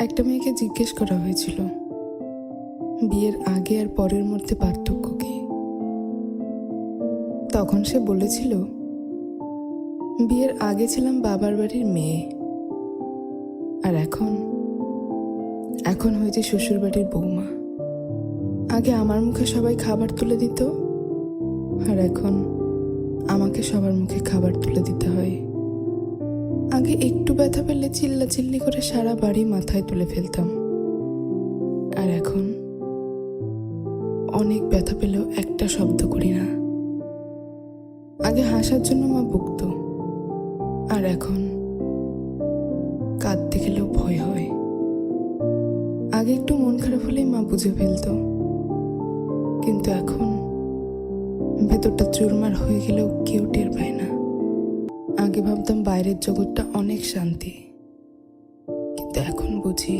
একটা মেয়েকে জিজ্ঞেস করা হয়েছিল বিয়ের আগে আর পরের মধ্যে পার্থক্য কি। তখন সে বলেছিল, বিয়ের আগে ছিলাম বাবার বাড়ির মেয়ে, আর এখন হয়েছে শ্বশুর বাড়ির বৌমা। আগে আমার মুখে সবাই খাবার তুলে দিত, আর এখন আমাকে সবার মুখে খাবার তুলে দিতে হয়। আগে একটু ব্যথা পেলে চিল্লাচিল্লি করে সারা বাড়ি মাথায় তুলে ফেলতাম, আর এখন অনেক ব্যথা পেলেও একটা শব্দ করি না। আগে হাসার জন্য মা বকতো, আর এখন কাঁদতে গেলেও ভয় হয়। আগে একটু মন খারাপ হলেই মা বুঝে ফেলতো, কিন্তু এখন ভেতরটা চুরমার হয়ে গেলেও কেউ টের পায় না। আগে ভাবতাম বাইরের জগৎটা অনেক শান্তি, কিন্তু এখন বুঝি